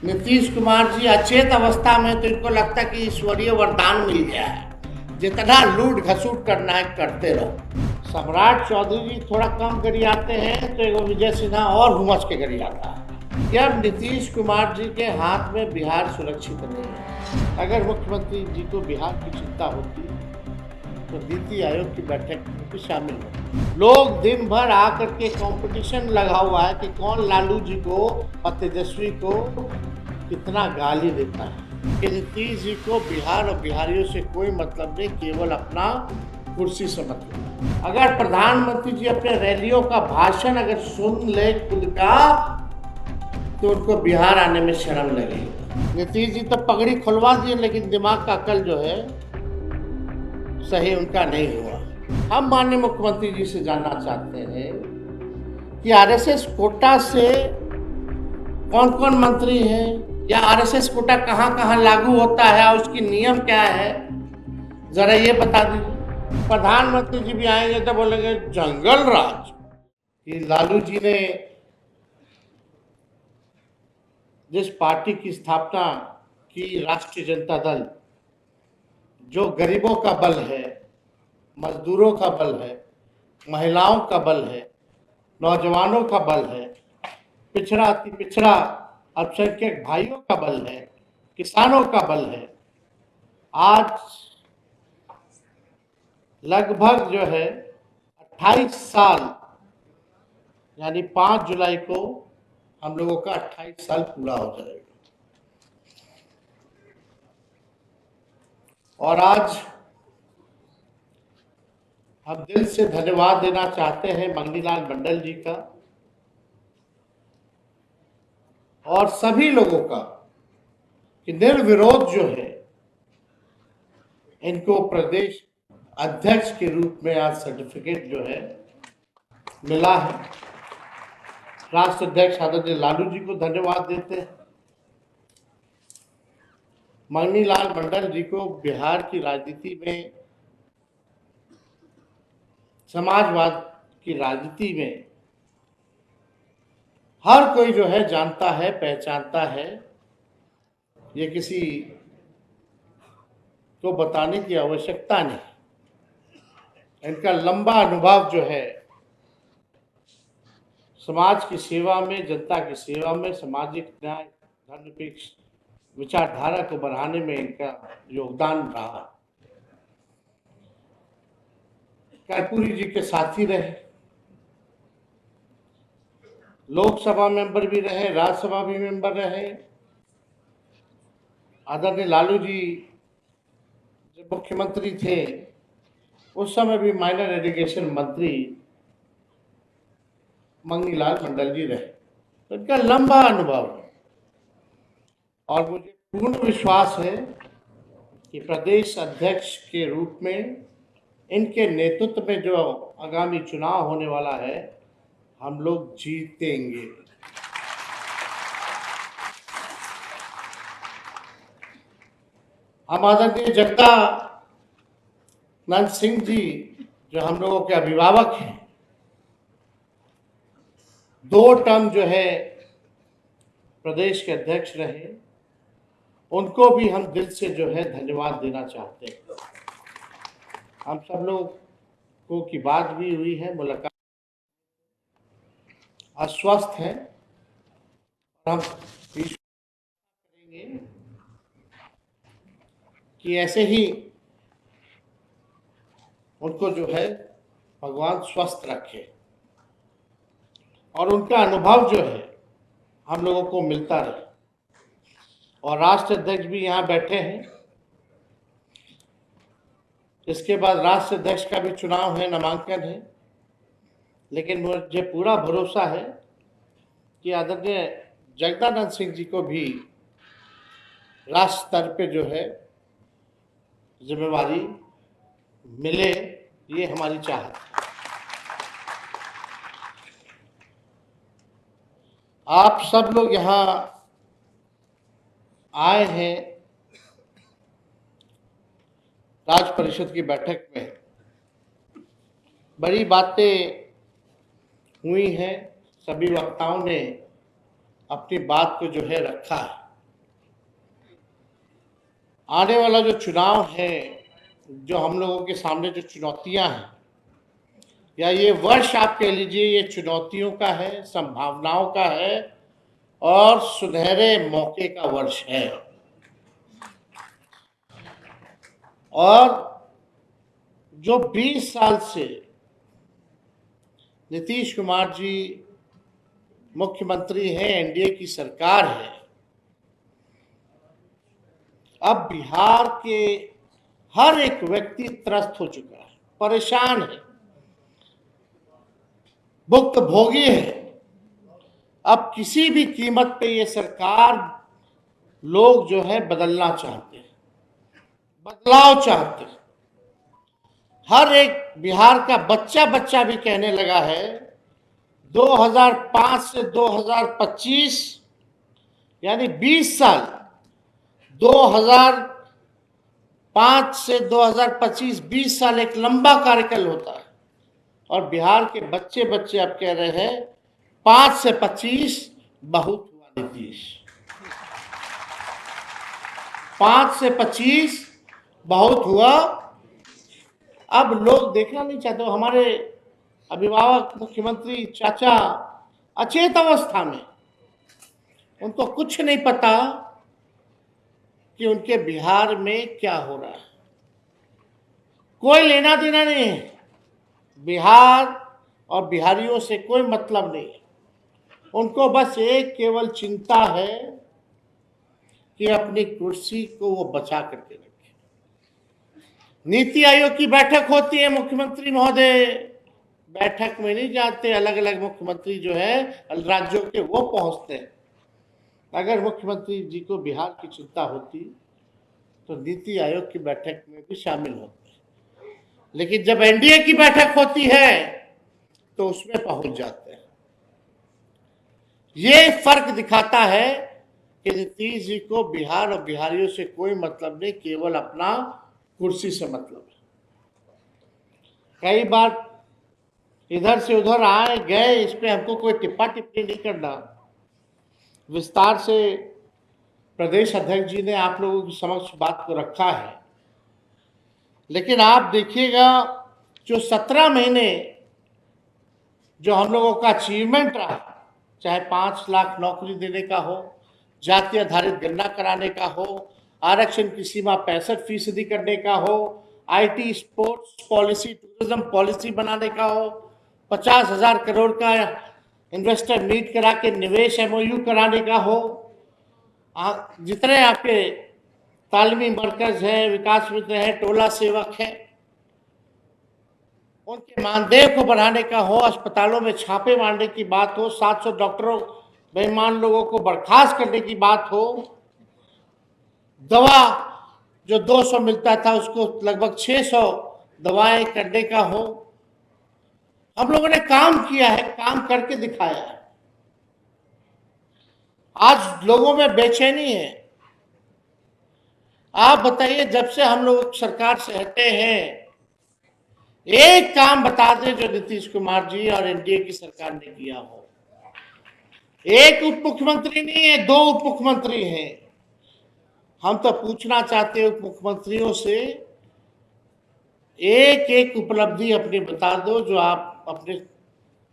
नीतीश कुमार जी अचेत अवस्था में तो इनको लगता है कि ईश्वरीय वरदान मिल गया है, जितना लूट घसूट करना है करते रहो। सम्राट चौधरी जी थोड़ा कम गरियाते हैं तो एगो विजय सिन्हा और हुमस के गरियाता है कि अब नीतीश कुमार जी के हाथ में बिहार सुरक्षित नहीं है। अगर मुख्यमंत्री जी को बिहार की चिंता होती तो नीति आयोग की बैठक में भी शामिल हो। लोग दिन भर आकर के कंपटीशन लगा हुआ है कि कौन लालू जी को और तेजस्वी को कितना गाली देता है। कि नीतीश जी को बिहार और बिहारियों से कोई मतलब नहीं, केवल अपना कुर्सी से मतलब। अगर प्रधानमंत्री जी अपने रैलियों का भाषण अगर सुन ले खुद का तो उनको बिहार आने में शर्म लगेगी। नीतीश जी तो पगड़ी खुलवा दिए लेकिन दिमाग का अकल जो है सही उनका नहीं हुआ। हम माननीय मुख्यमंत्री जी से जानना चाहते हैं कि आरएसएस कोटा से कौन कौन मंत्री हैं या आरएसएस कोटा कहाँ कहाँ लागू होता है और उसकी नियम क्या है, जरा ये बता दीजिए। प्रधानमंत्री जी भी आएंगे तो बोलेंगे जंगल राज। कि लालू जी ने जिस पार्टी की स्थापना की, राष्ट्रीय जनता दल, जो गरीबों का बल है, मजदूरों का बल है, महिलाओं का बल है, नौजवानों का बल है, पिछड़ा अति पिछड़ा अल्पसंख्यक भाइयों का बल है, किसानों का बल है, आज लगभग जो है 28 साल यानी 5 जुलाई को हम लोगों का 28 साल पूरा हो जाएगा। और आज हम दिल से धन्यवाद देना चाहते हैं मंगनीलाल मंडल जी का और सभी लोगों का कि निर्विरोध जो है इनको प्रदेश अध्यक्ष के रूप में आज सर्टिफिकेट जो है मिला है। राष्ट्र अध्यक्ष आदरणीय लालू जी को धन्यवाद देते हैं। मंगनीलाल मंडल जी को बिहार की राजनीति में, समाजवाद की राजनीति में हर कोई जो है जानता है, पहचानता है। ये किसी को बताने की आवश्यकता नहीं। इनका लंबा अनुभव जो है समाज की सेवा में, जनता की सेवा में, सामाजिक न्याय, धर्मनिरपेक्ष विचारधारा को बढ़ाने में इनका योगदान रहा। कर्पूरी जी के साथी रहे, लोकसभा मेंबर भी रहे, राज्यसभा भी मेंबर रहे। आदरणीय लालू जी जब मुख्यमंत्री थे उस समय भी माइनर एजुकेशन मंत्री मंगनीलाल मंडल जी रहे। तो इनका लंबा अनुभव है और मुझे पूर्ण विश्वास है कि प्रदेश अध्यक्ष के रूप में इनके नेतृत्व में जो आगामी चुनाव होने वाला है हम लोग जीतेंगे। हम आदरणीय जगदानंद सिंह जी जो हम लोगों के अभिभावक हैं, 2 टर्म जो है प्रदेश के अध्यक्ष रहे, उनको भी हम दिल से जो है धन्यवाद देना चाहते हैं। हम सब लोगों की बात भी हुई है, मुलाकात, अस्वस्थ हैं। हम करेंगे कि ऐसे ही उनको जो है भगवान स्वस्थ रखे और उनका अनुभव जो है हम लोगों को मिलता रहे। और राष्ट्र अध्यक्ष भी यहाँ बैठे हैं। इसके बाद राष्ट्र अध्यक्ष का भी चुनाव है, नामांकन है, लेकिन मुझे पूरा भरोसा है कि आदरणीय जगदानंद सिंह जी को भी राष्ट्र स्तर पे जो है जिम्मेवारी मिले, ये हमारी चाहत है। आप सब लोग यहाँ आए हैं राज्य परिषद की बैठक में, बड़ी बातें हुई हैं, सभी वक्ताओं ने अपनी बात को जो है रखा है। आने वाला जो चुनाव है, जो हम लोगों के सामने जो चुनौतियां हैं, या ये वर्ष आप कह लीजिए, ये चुनौतियों का है, संभावनाओं का है और सुनहरे मौके का वर्ष है। और जो 20 साल से नीतीश कुमार जी मुख्यमंत्री हैं, एनडीए की सरकार है, अब बिहार के हर एक व्यक्ति त्रस्त हो चुका है, परेशान है, भुक्तभोगी है। अब किसी भी कीमत पे ये सरकार लोग जो है बदलना चाहते हैं, बदलाव चाहते हैं। हर एक बिहार का बच्चा बच्चा भी कहने लगा है 2005 से 2025 यानी 20 साल, 2005 से 2025 20 साल एक लंबा कार्यकाल होता है। और बिहार के बच्चे बच्चे अब कह रहे हैं 5 से 25 बहुत हुआ नीतीश, 5 से 25 बहुत हुआ। अब लोग देखना नहीं चाहते। हमारे अभिभावक मुख्यमंत्री चाचा अचेत अवस्था में, उनको कुछ नहीं पता कि उनके बिहार में क्या हो रहा है। कोई लेना देना नहीं है, बिहार और बिहारियों से कोई मतलब नहीं है। उनको बस एक केवल चिंता है कि अपनी कुर्सी को वो बचा करके रखे। नीति आयोग की बैठक होती है, मुख्यमंत्री महोदय बैठक में नहीं जाते, अलग अलग मुख्यमंत्री जो है राज्यों के वो पहुंचते हैं। अगर मुख्यमंत्री जी को बिहार की चिंता होती तो नीति आयोग की बैठक में भी शामिल होते, लेकिन जब एनडीए की बैठक होती है तो उसमें पहुंच जाते हैं। ये फर्क दिखाता है कि नीतीश जी को बिहार और बिहारियों से कोई मतलब नहीं, केवल अपना कुर्सी से मतलब है। कई बार इधर से उधर आए गए, इस पे हमको कोई टिप्पा टिप्पणी नहीं करना। विस्तार से प्रदेश अध्यक्ष जी ने आप लोगों की समक्ष बात को रखा है, लेकिन आप देखिएगा जो 17 महीने जो हम लोगों का अचीवमेंट रहा, चाहे 5 लाख नौकरी देने का हो, जाति आधारित गणना कराने का हो, आरक्षण की सीमा 65% करने का हो, IT, sports policy, tourism policy बनाने का हो, 50,000 करोड़ का इन्वेस्टर मीट करा के निवेश एमओयू कराने का हो, जितने आपके तालीमी मरकज है, विकास मित्र है, टोला सेवक है, उनके मानदेय को बढ़ाने का हो, अस्पतालों में छापे मारने की बात हो, 700 डॉक्टरों बेईमान लोगों को बर्खास्त करने की बात हो, दवा जो 200 मिलता था उसको लगभग 600 दवाएं करने का हो। हम लोगों ने काम किया है, काम करके दिखाया है। आज लोगों में बेचैनी है। आप बताइए, जब से हम लोग सरकार से हटे हैं, एक काम बता दें जो नीतीश कुमार जी और एनडीए की सरकार ने किया हो। एक उप मुख्यमंत्री नहीं है, 2 उप मुख्यमंत्री हैं। हम तो पूछना चाहते हैं उप मुख्यमंत्रियों से, एक एक उपलब्धि अपनी बता दो जो आप अपने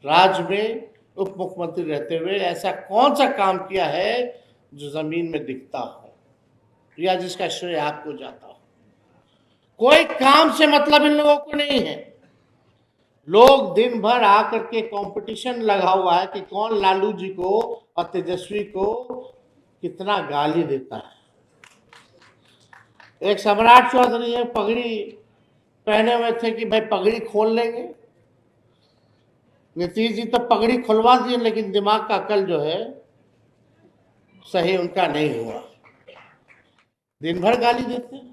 राज्य में उप मुख्यमंत्री रहते हुए ऐसा कौन सा काम किया है जो जमीन में दिखता हो या जिसका श्रेय आपको जाता हो। कोई काम से मतलब इन लोगों को नहीं है। लोग दिन भर आकर के कंपटीशन लगा हुआ है कि कौन लालू जी को और तेजस्वी को कितना गाली देता है। एक सम्राट चौधरी है, पगड़ी पहने हुए थे कि भाई पगड़ी खोल लेंगे। नीतीश जी तो पगड़ी खुलवा दिए, लेकिन दिमाग का अकल जो है सही उनका नहीं हुआ, दिन भर गाली देते हैं।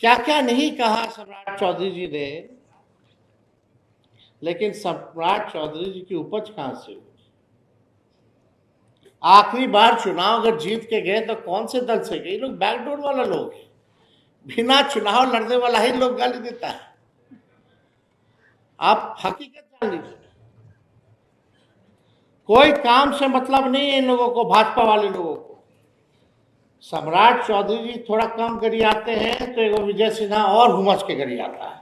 क्या क्या नहीं कहा सम्राट चौधरी जी ने, लेकिन सम्राट चौधरी जी की उपज कहां से हुई। आखिरी बार चुनाव अगर जीत के गए तो कौन से दल से गए? लोग बैकडोर वाला लोग है, बिना चुनाव लड़ने वाला ही लोग गाली देता है। आप हकीकत जान लीजिए। कोई काम से मतलब नहीं है इन लोगों को, भाजपा वाले लोगों को। सम्राट चौधरी जी थोड़ा कम गरियाते हैं तो एगो विजय सिन्हा और हुमस के गरियाता है।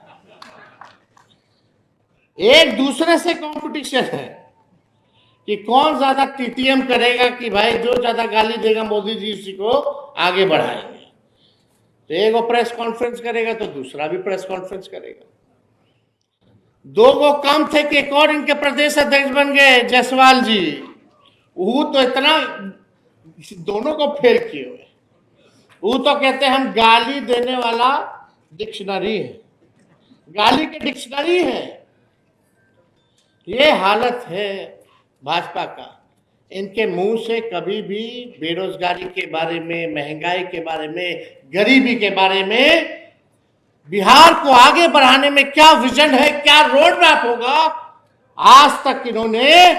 एक दूसरे से कंपटीशन है कि कौन ज्यादा टीटीएम करेगा, कि भाई जो ज्यादा गाली देगा मोदी जी उसी को आगे बढ़ाएंगे। तो एक वो प्रेस कॉन्फ्रेंस करेगा तो दूसरा भी प्रेस कॉन्फ्रेंस करेगा। दो वो काम थे कि एक और इनके प्रदेश अध्यक्ष बन गए जायसवाल जी, वो तो इतना दोनों को फेल किए हुए। वो तो कहते हैं हम गाली देने वाला डिक्शनरी है, गाली के डिक्शनरी है। ये हालत है भाजपा का। इनके मुंह से कभी भी बेरोजगारी के बारे में, महंगाई के बारे में, गरीबी के बारे में, बिहार को आगे बढ़ाने में क्या विजन है, क्या रोड मैप होगा, आज तक इन्होंने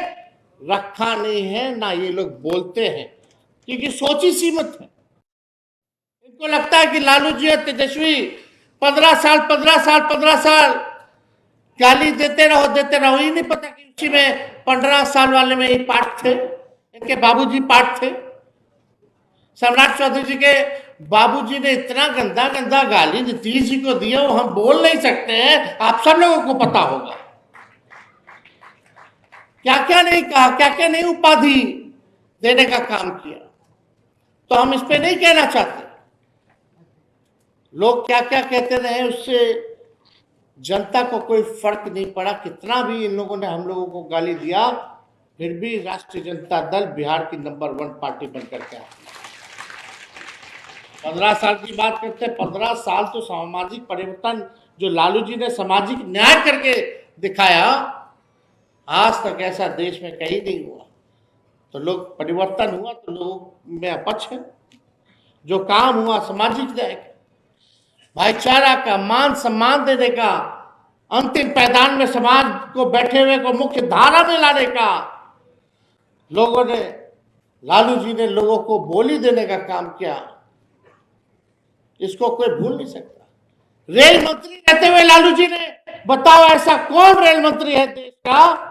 रखा नहीं है, ना ये लोग बोलते हैं, क्योंकि सोच ही सीमित है। इनको लगता है कि लालू जी और तेजस्वी 15 साल गाली देते रहो। ही नहीं पता कि उसी में 15 साल वाले में ही पार्ट थे, इनके बाबूजी पार्ट थे। सम्राट चौधरी जी के बाबूजी ने इतना गंदा गंदा गाली नीतीश जी को दिया, वो हम बोल नहीं सकते हैं, आप सब लोगों को पता होगा। क्या क्या नहीं कहा, क्या क्या नहीं उपाधि देने का काम किया, तो हम इस पे नहीं कहना चाहते। लोग क्या क्या कहते रहे, उससे जनता को कोई फर्क नहीं पड़ा। कितना भी इन लोगों ने हम लोगों को गाली दिया, फिर भी राष्ट्रीय जनता दल बिहार की नंबर 1 पार्टी बनकर के आई। 15 साल की बात करते हैं, 15 साल तो सामाजिक परिवर्तन जो लालू जी ने सामाजिक न्याय करके दिखाया, आज तक ऐसा देश में कहीं नहीं हुआ। तो लोग परिवर्तन हुआ तो लोगों में अपक्ष है। जो काम हुआ सामाजिक न्याय, भाईचारा का, मान सम्मान देने का, अंतिम पैदान में समाज को बैठे हुए को मुख्य धारा में लाने का, लोगों ने, लालू जी ने लोगों को बोली देने का काम किया, इसको कोई भूल नहीं सकता। रेल मंत्री रहते हुए लालू जी ने, बताओ ऐसा कौन रेल मंत्री है देश का,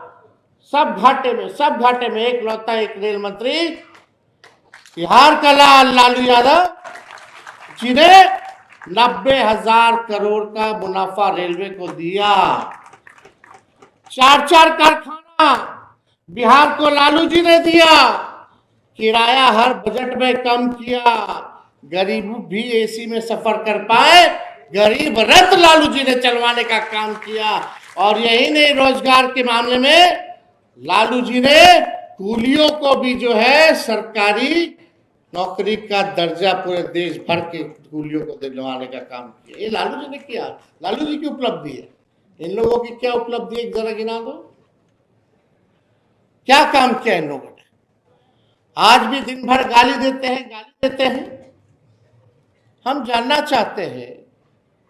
सब घाटे में एक लौता एक रेल मंत्री बिहार का लालू यादव जी ने 90,000 करोड़ का मुनाफा रेलवे को दिया। 4 कारखाना बिहार को लालू जी ने दिया। किराया हर बजट में कम किया, गरीब भी एसी में सफर कर पाए, गरीब रथ लालू जी ने चलवाने का काम किया। और यही नहीं, रोजगार के मामले में लालू जी ने कूलियों को भी जो है सरकारी नौकरी का दर्जा पूरे देश भर के कूलियों को दिलवाने का काम किया। ये लालू जी ने किया, लालू जी की उपलब्धि है। इन लोगों की क्या उपलब्धि है, एक जरा गिना दो, क्या काम किया इन लोगों ने। आज भी दिन भर गाली देते हैं। हम जानना चाहते हैं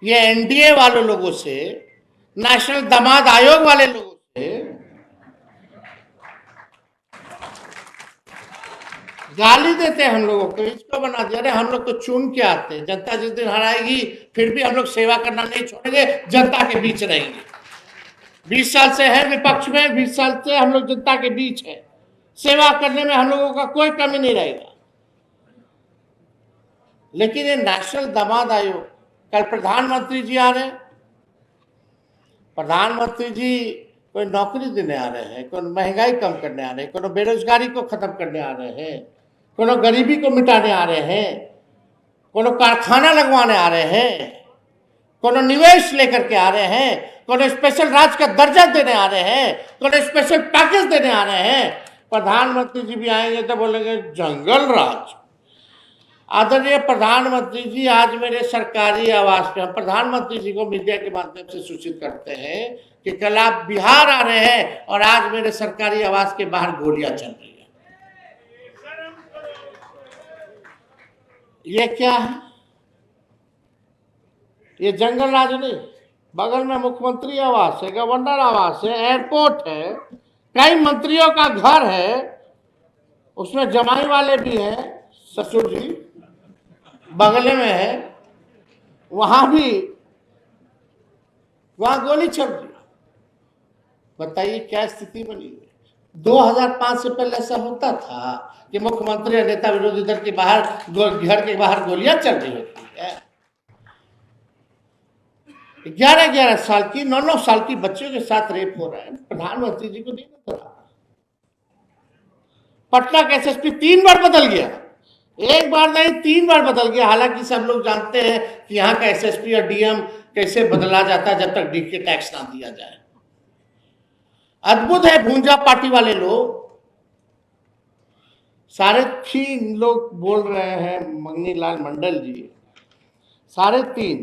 ये एनडीए वाले लोगों से, नेशनल दामाद आयोग वाले लोगों से गाली देते हैं हम लोगों को, इसको बना दिया। अरे हम लोग तो चुन के आते हैं, जनता जिस दिन हराएगी फिर भी हम लोग सेवा करना नहीं छोड़ेंगे, जनता के बीच रहेंगे। 20 साल से है विपक्ष में, 20 साल से हम लोग जनता के बीच है, सेवा करने में हम लोगों का कोई कमी नहीं रहेगा। लेकिन ये नेशनल दामाद आयोग, कल प्रधानमंत्री जी आ रहे हैं, प्रधानमंत्री जी कोई नौकरी देने आ रहे हैं, कोई महंगाई कम करने आ रहे हैं, कोई बेरोजगारी को खत्म करने आ रहे हैं, कोई गरीबी को मिटाने आ रहे हैं, कोई कारखाना लगवाने आ रहे हैं, कोई निवेश लेकर के आ रहे हैं, कोई स्पेशल राज्य का दर्जा देने आ रहे हैं, कोई स्पेशल पैकेज देने आ रहे हैं। प्रधानमंत्री जी भी आएंगे तो बोलेंगे जंगल राज। आदरणीय प्रधानमंत्री जी, आज मेरे सरकारी आवास पे हम प्रधानमंत्री जी को मीडिया के माध्यम से सूचित करते हैं कि कल आप बिहार आ रहे हैं और आज मेरे सरकारी आवास के बाहर गोलियां चल रही है। ये क्या है? ये जंगल राज नहीं, बगल में मुख्यमंत्री आवास है, गवर्नर आवास है, एयरपोर्ट है, कई मंत्रियों का घर है, उसमें जमाई वाले भी हैं, ससुर जी बगल में है, वहां गोली चल रही। बताइए क्या स्थिति बनी हुई। 2005 से पहले ऐसा होता था कि मुख्यमंत्री या नेता विरोधी दल के बाहर घर के बाहर गोलियां चल रही होती है। 11-11 साल की 9-9 साल की बच्चियों के साथ रेप हो रहा है, प्रधानमंत्री जी को नहीं नजर आ रहा। पटना का एसएसपी 3 बार बदल गया, एक बार नहीं 3 बार बदल गया। हालांकि सब लोग जानते हैं कि यहाँ का एसएसपी और डीएम कैसे बदला जाता है जब तक डीके टैक्स ना दिया जाए। अद्भुत है, भूंजा पार्टी वाले लोग सारे 3 लोग बोल रहे हैं, मंगनी लाल मंडल जी, सारे 3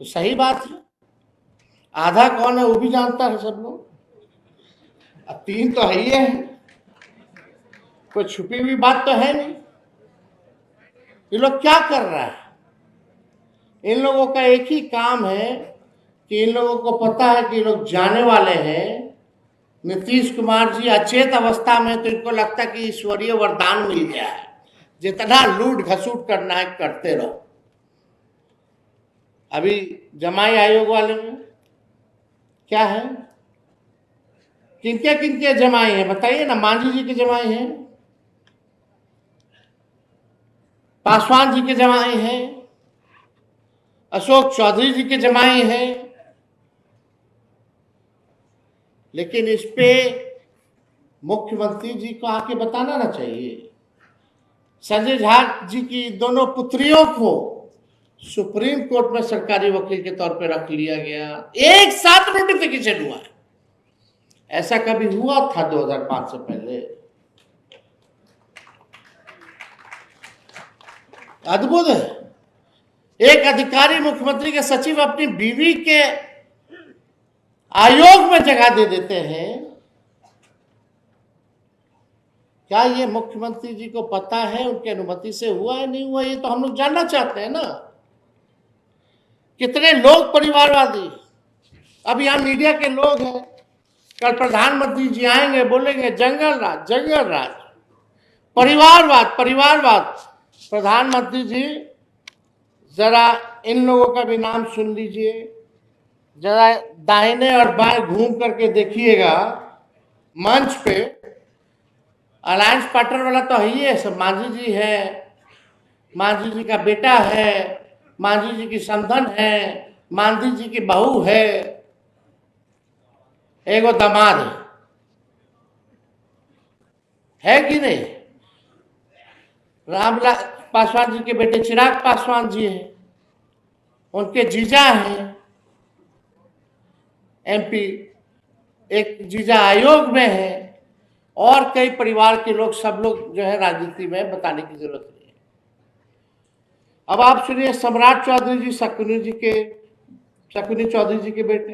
तो सही बात है। आधा कौन है वो भी जानता है सब लोग, अब 3 तो है ही है, कोई छुपी हुई बात तो है नहीं। ये लोग क्या कर रहा है? इन लोगों का एक ही काम है कि इन लोगों को पता है कि ये लोग जाने वाले हैं। नीतीश कुमार जी अचेत अवस्था में, तो इनको लगता है कि ईश्वरीय वरदान मिल गया है, जितना लूट घसूट करना है करते रहो। अभी जमाई आयोग वाले में क्या है, किनके किनके जमाई हैं बताइए ना। मांझी जी के जमाई हैं, पासवान जी के जमाई हैं, अशोक चौधरी जी के जमाई हैं। लेकिन इस पे मुख्यमंत्री जी को आके बताना ना चाहिए। संजय झा जी की दोनों पुत्रियों को सुप्रीम कोर्ट में सरकारी वकील के तौर पर रख लिया गया, एक साथ नोटिफिकेशन हुआ है। ऐसा कभी हुआ था 2005 से पहले? अद्भुत है। एक अधिकारी मुख्यमंत्री के सचिव अपनी बीवी के आयोग में जगह दे देते हैं। क्या ये मुख्यमंत्री जी को पता है उनकी अनुमति से हुआ है नहीं हुआ? ये तो हम लोग जानना चाहते हैं ना। कितने लोग परिवारवादी, अब यहां मीडिया के लोग हैं, कल प्रधानमंत्री जी आएंगे बोलेंगे जंगल राज जंगल राज, परिवारवाद परिवारवाद। प्रधानमंत्री जी जरा इन लोगों का भी नाम सुन लीजिए, जरा दाहिने और बाएं घूम करके देखिएगा। मंच पे अलायंस पार्टनर वाला तो ही है, सब मांझी जी है, मांझी जी का बेटा है, मांझी जी की समधन है, मांझी जी की बहू है, एगो दामाद है कि नहीं। रामलाल पासवान जी के बेटे चिराग पासवान जी हैं, उनके जीजा हैं एमपी, एक जीजा आयोग में है, और कई परिवार के लोग, सब लोग जो है राजनीति में बताने की जरूरत नहीं है। अब आप सुनिए, सम्राट चौधरी जी शकुनी चौधरी जी के बेटे,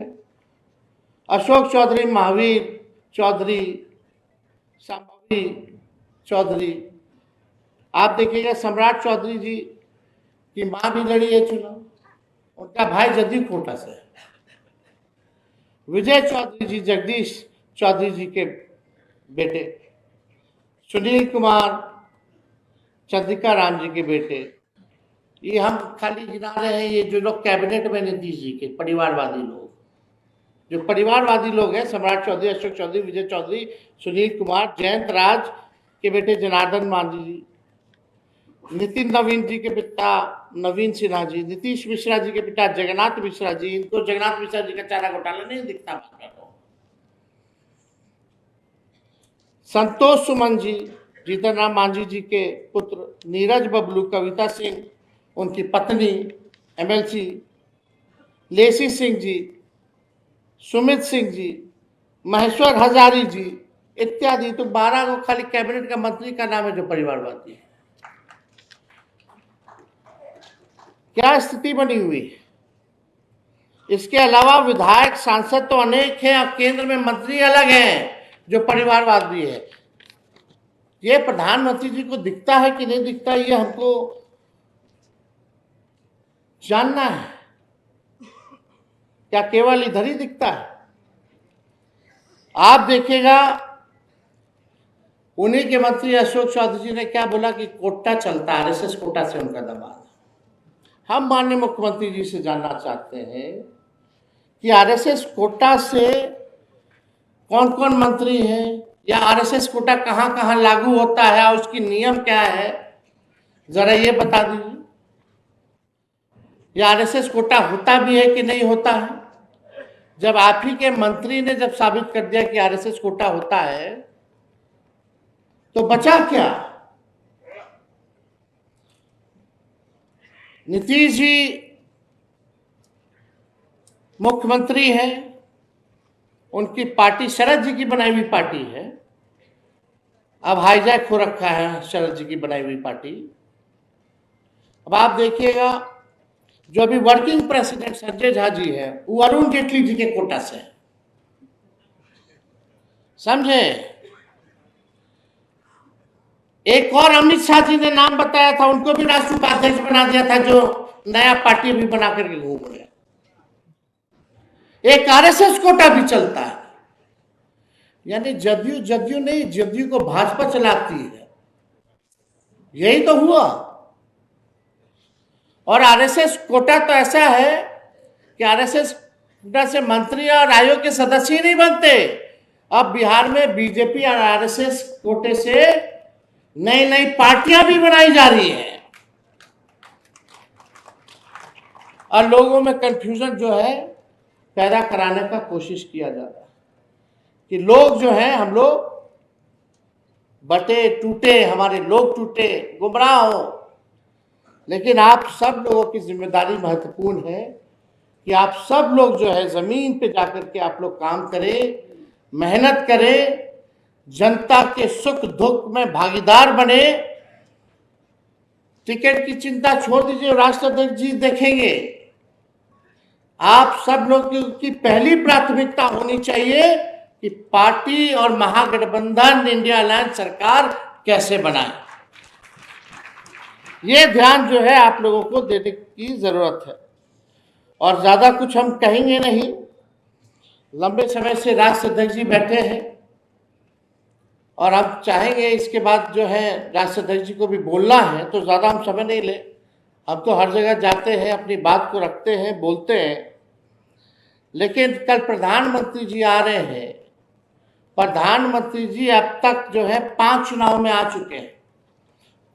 अशोक चौधरी, महावीर चौधरी, संभवी चौधरी। आप देखिएगा सम्राट चौधरी जी की मां भी लड़ी है चुनाव, उनका भाई जदयू कोटा से है। विजय चौधरी जी जगदीश चौधरी जी के बेटे, सुनील कुमार चंद्रिका राम जी के बेटे। ये हम खाली गिना रहे हैं, ये जो लोग कैबिनेट में नीतीश जी के परिवारवादी लोग, जो परिवारवादी लोग हैं, सम्राट चौधरी, अशोक चौधरी, विजय चौधरी, सुनील कुमार, जयंत राज के बेटे जनार्दन मांझी जी, नितिन नवीन जी के पिता नवीन सिन्हा जी, नीतीश मिश्रा जी के पिता जगन्नाथ मिश्रा जी। इनको जगन्नाथ मिश्रा जी का चारा घोटाला नहीं दिखता बात को। संतोष सुमन जी, जीतन राम मांझी जी के पुत्र, नीरज बबलू, कविता सिंह उनकी पत्नी एमएलसी, लेसी सिंह जी, सुमित सिंह जी, महेश्वर हजारी जी इत्यादि। तो 12 को खाली कैबिनेट का मंत्री का नाम है जो परिवारवादी है। क्या स्थिति बनी हुई है? इसके अलावा विधायक सांसद तो अनेक हैं, अब केंद्र में मंत्री अलग हैं जो परिवारवादी है। ये प्रधानमंत्री जी को दिखता है कि नहीं दिखता, ये हमको जानना है। क्या केवल इधर ही दिखता है? आप देखिएगा, उन्हीं के मंत्री अशोक चौधरी जी ने क्या बोला कि कोटा चलता, आरएसएस कोटा से उनका दबाव। हम माननीय मुख्यमंत्री जी से जानना चाहते हैं कि आरएसएस कोटा से कौन कौन मंत्री हैं, या आरएसएस कोटा कहाँ कहाँ लागू होता है, उसकी नियम क्या है, जरा ये बता दीजिए। या आरएसएस कोटा होता भी है कि नहीं होता है? जब आप ही के मंत्री ने जब साबित कर दिया कि आरएसएस कोटा होता है, तो बचा क्या? नीतीश जी मुख्यमंत्री हैं, उनकी पार्टी शरद जी की बनाई हुई पार्टी है। अब हाईजैक हो रखा है शरद जी की बनाई हुई पार्टी। अब आप देखिएगा, जो अभी वर्किंग प्रेसिडेंट संजय झा जी है, वो अरुण जेटली जी के कोटा से है, समझे। एक और अमित शाह जी ने नाम बताया था, उनको भी राष्ट्रीय उपाध्यक्ष बना दिया था, जो नया पार्टी भी बना करके घूम रहे। एक आरएसएस कोटा भी चलता है, यानी जदयू नहीं, जदयू को भाजपा चलाती है, यही तो हुआ। और आरएसएस कोटा तो ऐसा है कि आरएसएस कोटा से मंत्री और आयोग के सदस्य ही नहीं बनते। अब बिहार में बीजेपी और आरएसएस कोटे से नई नई पार्टियां भी बनाई जा रही हैं, और लोगों में कंफ्यूजन जो है पैदा कराने का कोशिश किया जा रहा है कि लोग जो हैं, हम लोग बटे टूटे, हमारे लोग टूटे, गुमराह हो। लेकिन आप सब लोगों की जिम्मेदारी महत्वपूर्ण है कि आप सब लोग जो है जमीन पे जाकर के आप लोग काम करें, मेहनत करें, जनता के सुख दुख में भागीदार बने। टिकट की चिंता छोड़ दीजिए, राष्ट्राध्यक्ष जी देखेंगे। आप सब लोग की पहली प्राथमिकता होनी चाहिए कि पार्टी और महागठबंधन इंडिया अलायंस सरकार कैसे बनाए, ये ध्यान जो है आप लोगों को देने की जरूरत है। और ज्यादा कुछ हम कहेंगे नहीं, लंबे समय से राष्ट्राध्यक्ष जी बैठे हैं, और हम चाहेंगे इसके बाद जो है राष्ट्राध्यक्ष जी को भी बोलना है, तो ज्यादा हम समय नहीं ले। हम तो हर जगह जाते हैं, अपनी बात को रखते हैं, बोलते हैं। लेकिन कल प्रधानमंत्री जी आ रहे हैं। प्रधानमंत्री जी अब तक जो है 5 चुनाव में आ चुके हैं।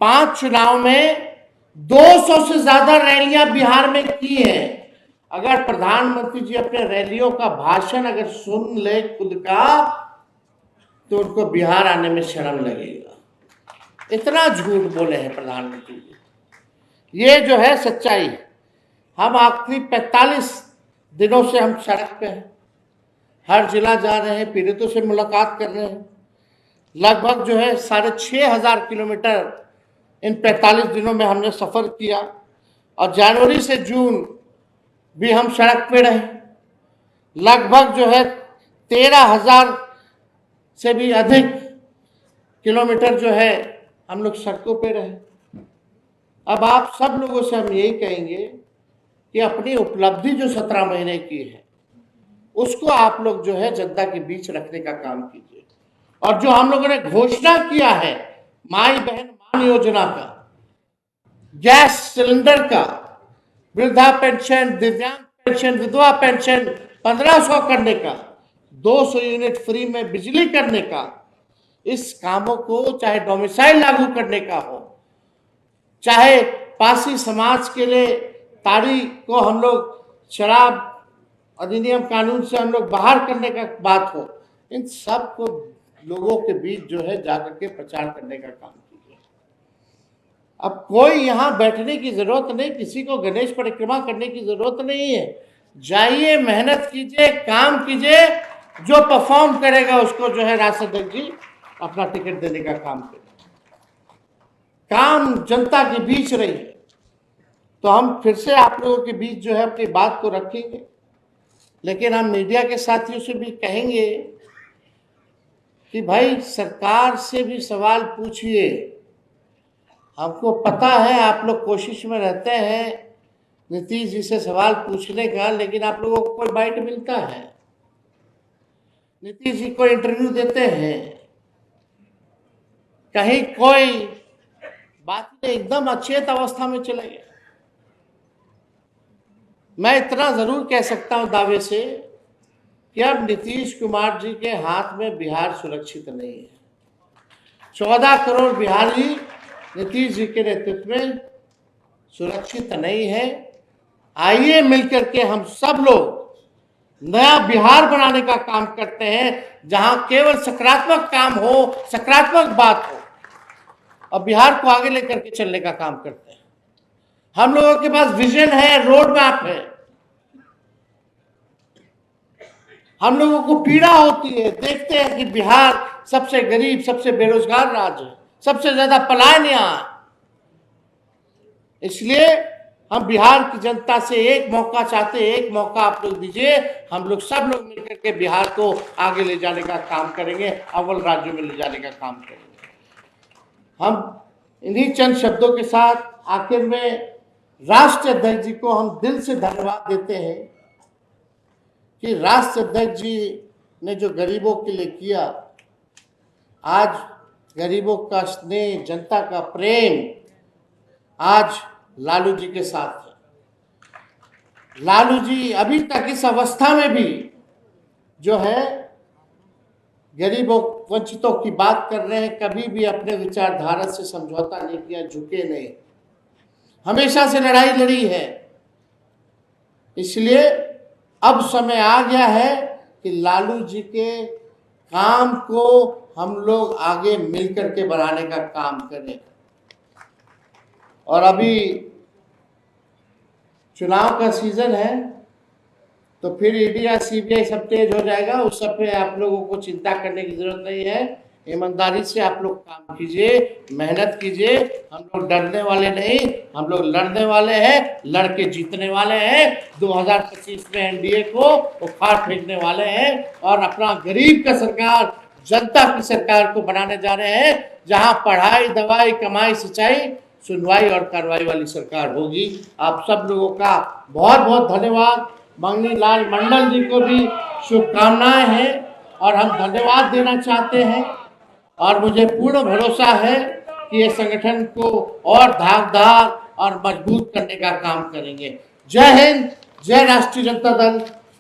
5 चुनाव में 200 से ज्यादा रैलियां बिहार में की हैं। अगर प्रधानमंत्री जी अपने रैलियों का भाषण अगर सुन ले खुद का, तो उनको बिहार आने में शर्म लगेगा। इतना झूठ बोले हैं प्रधानमंत्री जी, ये जो है सच्चाई है। हम आखिरी 45 दिनों से हम सड़क पे हैं, हर जिला जा रहे हैं, पीड़ितों से मुलाकात कर रहे हैं। लगभग जो है 6,500 किलोमीटर इन 45 दिनों में हमने सफर किया, और जनवरी से जून भी हम सड़क पे रहे। लगभग जो है 13,000 से भी अधिक किलोमीटर जो है हम लोग सड़कों पे रहे। अब आप सब लोगों से हम यही कहेंगे कि अपनी उपलब्धि जो 17 महीने की है, उसको आप लोग जो है जनता के बीच रखने का काम कीजिए। और जो हम लोगों ने घोषणा किया है, माई बहन मान योजना का, गैस सिलेंडर का, वृद्धा पेंशन, दिव्यांग पेंशन, विधवा पेंशन 1500 करने का, 200 यूनिट फ्री में बिजली करने का, इस कामों को चाहे डोमिसाइल लागू करने का हो, चाहे पासी समाज के लिए ताड़ी को हम लोग शराब अधिनियम कानून से हम लोग बाहर करने का बात हो, इन सब को लोगों के बीच जो है जाकर के प्रचार करने का काम कीजिए। अब कोई यहाँ बैठने की जरूरत नहीं, किसी को गणेश परिक्रमा करने की जरूरत नहीं है। जाइए, मेहनत कीजिए, काम कीजिए, जो परफॉर्म करेगा उसको जो है राष्ट्राध्यक्ष जी अपना टिकट देने का काम करें। काम जनता के बीच रहिए। तो हम फिर से आप लोगों के बीच जो है अपनी बात को रखेंगे, लेकिन हम मीडिया के साथियों से भी कहेंगे कि भाई सरकार से भी सवाल पूछिए। हमको पता है आप लोग कोशिश में रहते हैं नीतीश जी से सवाल पूछने का, लेकिन आप लोगों को कोई बाइट मिलता है? नीतीश जी को इंटरव्यू देते हैं, कहीं कोई बात नहीं, एकदम अचेत अवस्था में चले गए। मैं इतना जरूर कह सकता हूं दावे से कि अब नीतीश कुमार जी के हाथ में बिहार सुरक्षित नहीं है। 14 करोड़ बिहारी नीतीश जी के नेतृत्व में सुरक्षित नहीं है। आइए मिलकर के हम सब लोग नया बिहार बनाने का काम करते हैं, जहां केवल सकारात्मक काम हो, सकारात्मक बात हो, और बिहार को आगे लेकर के चलने का काम करते हैं। हम लोगों के पास विजन है, रोड मैप है। हम लोगों को पीड़ा होती है, देखते हैं कि बिहार सबसे गरीब, सबसे बेरोजगार राज्य है, सबसे ज्यादा पलायन यहाँ है। इसलिए हम बिहार की जनता से एक मौका चाहते हैं, एक मौका आप लोग दीजिए। हम लोग सब लोग मिलकर के बिहार को आगे ले जाने का काम करेंगे, अव्वल राज्यों में ले जाने का काम करेंगे। हम इन्हीं चंद शब्दों के साथ आखिर में राष्ट्रीय अध्यक्ष जी को हम दिल से धन्यवाद देते हैं कि राष्ट्रीय अध्यक्ष जी ने जो गरीबों के लिए किया, आज गरीबों का स्नेह, जनता का प्रेम आज लालू जी के साथ है। लालू जी अभी तक इस अवस्था में भी जो है गरीबों वंचितों की बात कर रहे हैं, कभी भी अपने विचारधारा से समझौता नहीं किया, झुके नहीं, हमेशा से लड़ाई लड़ी है। इसलिए अब समय आ गया है कि लालू जी के काम को हम लोग आगे मिलकर के बढ़ाने का काम करें। और अभी चुनाव का सीजन है, तो फिर ईडी या सीबीआई सब तेज हो जाएगा। उस सब पे आप लोगों को चिंता करने की जरूरत नहीं है। ईमानदारी से आप लोग काम कीजिए, मेहनत कीजिए। हम लोग डरने वाले नहीं, हम लोग लड़ने वाले हैं, लड़के जीतने वाले हैं। 2025 में एनडीए को उखाड़ फेंकने वाले हैं और अपना गरीब का सरकार, जनता की सरकार को बनाने जा रहे हैं, जहां पढ़ाई, दवाई, कमाई, सिंचाई, सुनवाई और कार्रवाई वाली सरकार होगी। आप सब लोगों का बहुत बहुत धन्यवाद। मंगनी लाल मंडल जी को भी शुभकामनाएं हैं और हम धन्यवाद देना चाहते हैं। और मुझे पूर्ण भरोसा है कि ये संगठन को और धाकदार और मजबूत करने का काम करेंगे। जय हिंद, जय राष्ट्रीय जनता दल।